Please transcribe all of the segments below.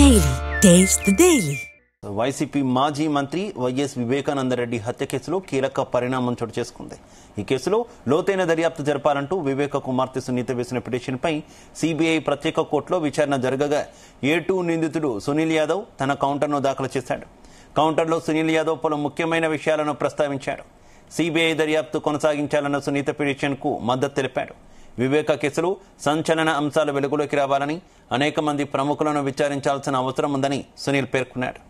Daily. Taste the Daily. YCP మాజీ మంత్రి YS Vivekananda Reddy హత్య కేసులో కీలక పరిణామం చోటు చేసుకుంది. ఈ కేసులో లోతైన దర్యాప్తు జరపాలంటూ వివేక కుమార్తె సునీత వేసిన పిటిషన్పై సిబిఐ ప్రత్యేక కోర్టులో విచారణ జరగగా A2 నిందితుడు సునీల్ యాదవ్ తన కౌంటర్ను దాఖలు చేశాడు. కౌంటర్లో సునీల్ యాదవ్ పలు ముఖ్యమైన విషయాలను ప్రస్తావించాడు. సిబిఐ దర్యాప్తు కొనసాగించాలన్న సునీత పిటిషన్కు మద్దతు తెలిపాడు. వివేక కేసులో సంచలన అంశాలు వెలుగులోకి రావాలని, అనేక మంది ప్రముఖులను విచారించాల్సిన అవసరం ఉందని సునీల్ పేర్కొన్నాడు.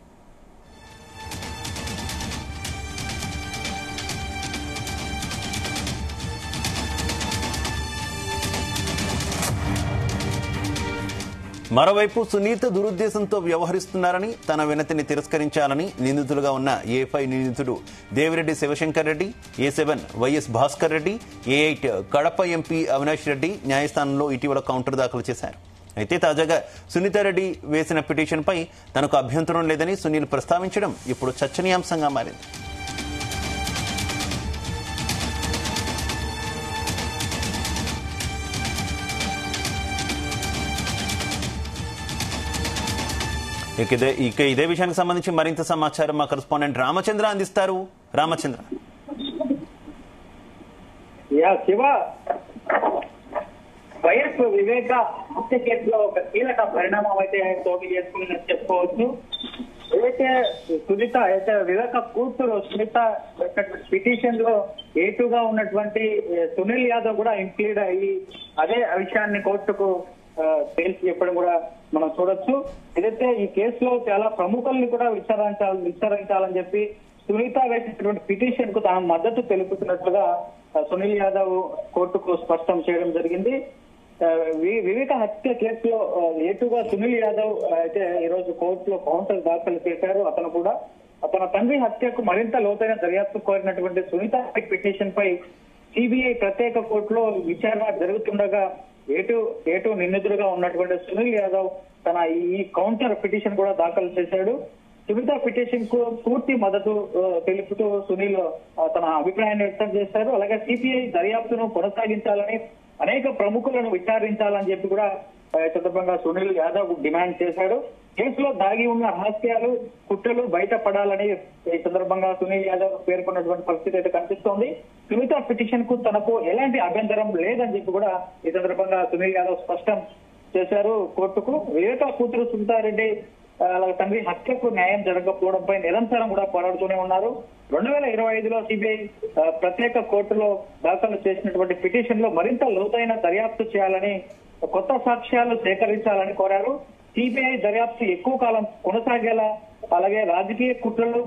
మరోవైపు సునీత దురుద్దేశంతో వ్యవహరిస్తున్నారని, తన వినతిని తిరస్కరించాలని నిందితులుగా ఉన్న A5 నిందితుడు Devireddy Sivasankar Reddy, A7 YS Bhaskar Reddy, A8 Kadapa MP Avinash Reddy న్యాయస్థానంలో ఇటీవల కౌంటర్ దాఖలు చేశారు. అయితే తాజాగా సునీతారెడ్డి వేసిన పిటిషన్పై తనకు అభ్యంతరం లేదని సునీల్ ప్రస్తావించడం ఇప్పుడు చర్చనీయాంశంగా మారింది. ఇక ఇదే విషయానికి సంబంధించి మరింత సమాచారం మా కరెస్పాండెంట్ రామచంద్ర అందిస్తారు. రామచంద్ర. శివ, వైఎస్ వివేక హత్య కేసులో ఒక కీలక పరిణామం అయితే చోటు చేసుకుని చెప్పుకోవచ్చు. ఏదైతే సునీత అయితే వివేక కూతురు సునీత పిటిషన్ లో A2 గా ఉన్నటువంటి సునీల్ యాదవ్ కూడా ఇంక్లూడ్ అయ్యి అదే విషయాన్ని కోర్టుకు తేల్చి చెప్పడం కూడా మనం చూడొచ్చు. ఏదైతే ఈ కేసులో చాలా ప్రముఖుల్ని కూడా విచారించాలని చెప్పి సునీత వేసినటువంటి పిటిషన్ కు తాను మద్దతు తెలుపుతున్నట్లుగా సునీల్ యాదవ్ కోర్టుకు స్పష్టం చేయడం జరిగింది. వివేక హత్య కేసులో A2 గా సునీల్ యాదవ్ అయితే ఈ రోజు కోర్టులో కౌంటర్ దాఖలు చేశారు. అతను కూడా తన తండ్రి హత్యకు మరింత లోతైన దర్యాప్తు కోరినటువంటి సునీత పిటిషన్ పై సిబిఐ ప్రత్యేక కోర్టులో విచారణ జరుగుతుండగా A2 నిందితుడుగా ఉన్నటువంటి సునీల్ యాదవ్ తన ఈ కౌంటర్ పిటిషన్ కూడా దాఖలు చేశాడు. సునీత పిటిషన్ కు పూర్తి మద్దతు తెలుపుతూ సునీల్ తన అభిప్రాయాన్ని వ్యక్తం చేశారు. అలాగే సిబిఐ దర్యాప్తును కొనసాగించాలని, అనేక ప్రముఖులను విచారించాలని చెప్పి కూడా సందర్భంగా సునీల్ యాదవ్ డిమాండ్ చేశాడు. కేసులో దాగి ఉన్న రహస్యాలు, కుట్రలు బయటపడాలని ఈ సందర్భంగా సునీల్ యాదవ్ పేర్కొన్నటువంటి పరిస్థితి అయితే కనిపిస్తోంది. సునీత పిటిషన్ కు తనకు ఎలాంటి అభ్యంతరం లేదని చెప్పి కూడా ఈ సందర్భంగా సునీల్ యాదవ్ స్పష్టం చేశారు కోర్టుకు. వివేక కూతురు సునీతారెడ్డి అలాగే తండ్రి హత్యకు న్యాయం జరగకపోవడంపై నిరంతరం కూడా పోరాడుతూనే ఉన్నారు. 2025లో సిబిఐ ప్రత్యేక కోర్టులో దాఖలు చేసినటువంటి పిటిషన్ లో మరింత లోతైన దర్యాప్తు చేయాలని, కొత్త సాక్ష్యాలు సేకరించాలని కోరారు. సిబిఐ దర్యాప్తు ఎక్కువ కాలం కొనసాగేలా, అలాగే రాజకీయ కుట్రలు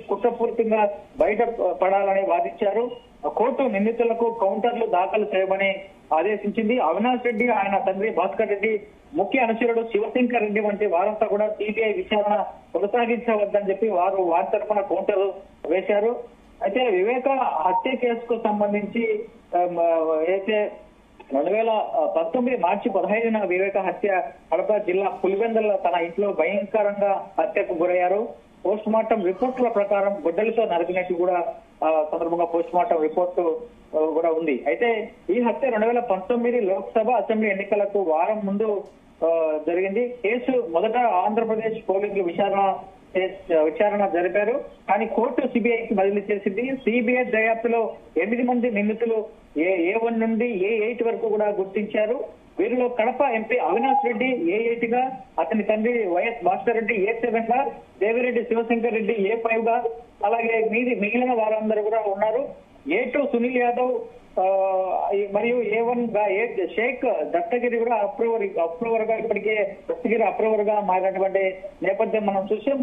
కుట్రపూర్తిగా బయట పడాలని వాదించారు. కోర్టు నిందితులకు కౌంటర్లు దాఖలు చేయమని ఆదేశించింది. అవినాష్ రెడ్డి, ఆయన తండ్రి భాస్కర్ రెడ్డి, ముఖ్య అనుచరుడు శివశంకర్ రెడ్డి వంటి వారంతా కూడా సిబిఐ విచారణ కొనసాగించవద్దని చెప్పి వారి తరఫున కౌంటర్ వేశారు. అయితే వివేక హత్య కేసుకు సంబంధించి అయితే 2019 మార్చి 15న వివేక హత్య కడప జిల్లా పులివెందుల తన ఇంట్లో భయంకరంగా హత్యకు గురయ్యారు. పోస్ట్ మార్టం రిపోర్టుల ప్రకారం గొడ్డలితో నరికినట్టు కూడా సందర్భంగా పోస్ట్ మార్టం రిపోర్టు కూడా ఉంది. అయితే ఈ హత్య 2019 లోక్సభ అసెంబ్లీ ఎన్నికలకు వారం ముందు జరిగింది. కేసు మొదట ఆంధ్రప్రదేశ్ పోలీసులు విచారణ జరిపారు. కానీ కోర్టు సిబిఐకి బదిలీ చేసింది. సిబిఐ దర్యాప్తులో 8 మంది నిందితులు A1 నుండి A8 వరకు కూడా గుర్తించారు. వీరిలో కడప ఎంపీ అవినాష్ రెడ్డి A8 గా, అతని తండ్రి వైఎస్ భాస్కర్ రెడ్డి A7 గా, దేవిరెడ్డి శివశంకర్ రెడ్డి A5 గా, అలాగే మిగిలిన వారందరూ కూడా ఉన్నారు. A2 సునీల్ యాదవ్ మరియు A1 గా షేక్ దత్తగిరి కూడా అప్రూవర్ గా ఇప్పటికే దత్తగిరి అప్రూవర్ గా మారినటువంటి నేపథ్యం మనం చూసాం.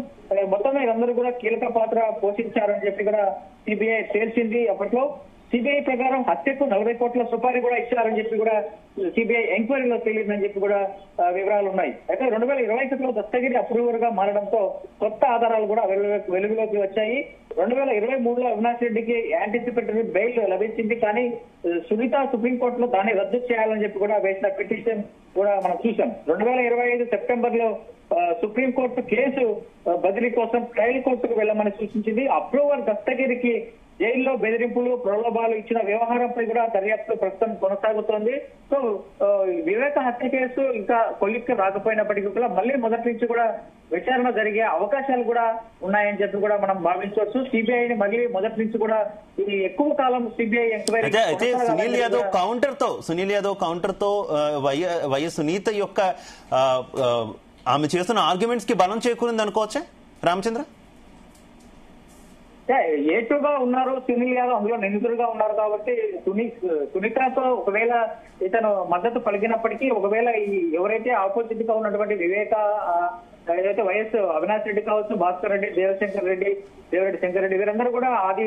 మొత్తం వీరందరూ కూడా కీలక పాత్ర పోషించారని చెప్పి కూడా సిబిఐ తేల్చింది. అప్పట్లో సిబిఐ ప్రకారం హత్యకు 40 కోట్ల సుపారీ కూడా ఇచ్చారని చెప్పి కూడా సిబిఐ ఎంక్వైరీలో తేలిందని చెప్పి కూడా వివరాలు ఉన్నాయి. అయితే 2021లో దత్తగిరి అప్రూవర్ గా మారడంతో కొత్త ఆధారాలు కూడా వెలుగులోకి వచ్చాయి. 2023లో అవినాష్ రెడ్డికి యాంటిసిపేటరీ బెయిల్ లభించింది. కానీ సునీత సుప్రీంకోర్టులో దాన్ని రద్దు చేయాలని చెప్పి కూడా వేసిన పిటిషన్ కూడా మనం చూసాం. 2025 సెప్టెంబర్ లో సుప్రీంకోర్టు కేసు బదిలీ కోసం ట్రయల్ కోర్టుకు వెళ్లమని సూచించింది. అప్రూవర్ దత్తగిరికి జైల్లో బెదిరింపులు ప్రలోభాలు ఇచ్చిన వ్యవహారంపై కూడా దర్యాప్తు ప్రస్తుతం కొనసాగుతోంది. సో వివేక హత్య కేసు ఇంకా కొలిక్కి రాకపోయినప్పటికీ కూడా మళ్ళీ మొదటి నుంచి కూడా విచారణ జరిగే అవకాశాలు కూడా ఉన్నాయని చెప్పి కూడా మనం భావించవచ్చు. సిబిఐని మళ్ళీ మొదటి నుంచి కూడా ఇది ఎక్కువ కాలం సిబిఐ ఎంక్వైరీ. అయితే సునీల్ యాదవ్ కౌంటర్ తో వైఎస్ సునీత యొక్క ఆమె చేస్తున్న ఆర్గ్యుమెంట్స్ కి బలం చేకూరింది అనుకోవచ్చా రామచంద్ర? ఏటుగా ఉన్నారు సునీల్ యాదవ్, అందులో నిందితులుగా ఉన్నారు కాబట్టి సునీతతో ఒకవేళ ఇతను మద్దతు పలికినప్పటికీ ఒకవేళ ఎవరైతే ఆపోజిట్ గా ఉన్నటువంటి వివేక ఏదైతే వైఎస్ అవినాష్ రెడ్డి కావచ్చు, భాస్కర్ రెడ్డి, దేవిరెడ్డి శంకర్ రెడ్డి వీరందరూ కూడా అది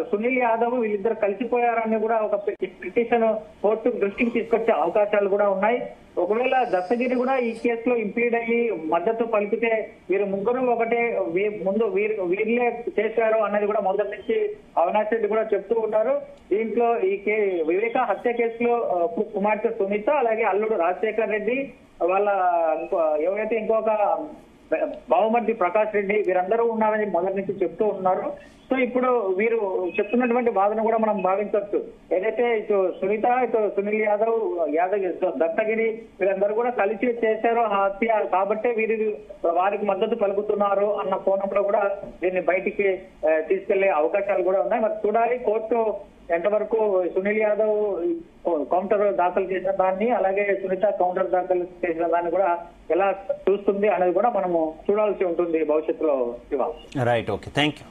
సునీల్ యాదవ్ వీళ్ళిద్దరు కలిసిపోయారని కూడా ఒక పిటిషన్ కోర్టు దృష్టికి తీసుకొచ్చే అవకాశాలు కూడా ఉన్నాయి. ఒకవేళ దస్తగిరి కూడా ఈ కేసులో ఇంప్లీడ్ అయ్యి మద్దతు పలికితే వీరు ముగ్గురు ఒకటే ముందు వీళ్ళే చేశారు అన్నది కూడా మొదటి నుంచి అవినాష్ రెడ్డి కూడా చెప్తూ ఉన్నారు. దీంట్లో ఈ వివేక హత్య కేసులో కుమార్తె సునీత అలాగే అల్లుడు రాజశేఖర్ రెడ్డి వాళ్ళ ఎవరైతే ఇంకొక బావమర్ది ప్రకాష్ రెడ్డి వీరందరూ ఉన్నారని మొదటి నుంచి చెప్తూ ఉన్నారు. సో ఇప్పుడు వీరు చెప్తున్నటువంటి వాదన కూడా మనం భావించవచ్చు. ఏదైతే ఇటు సునీత, ఇటు సునీల్ యాదవ్, దత్తగిరి వీరందరూ కూడా కలిసి చేశారో హత్య కాబట్టే వారికి మద్దతు పలుకుతున్నారు అన్న కోణంలో కూడా దీన్ని బయటికి తీసుకెళ్లే అవకాశాలు కూడా ఉన్నాయి. మరి చూడాలి కోర్టు ఎంతవరకు సునీల్ యాదవ్ కౌంటర్ దాఖలు చేసిన దాన్ని అలాగే సునీత కౌంటర్ దాఖలు చేసిన దాన్ని కూడా ఎలా చూస్తుంది అనేది కూడా మనము చూడాల్సి ఉంటుంది భవిష్యత్తులో. Right, okay, thank you.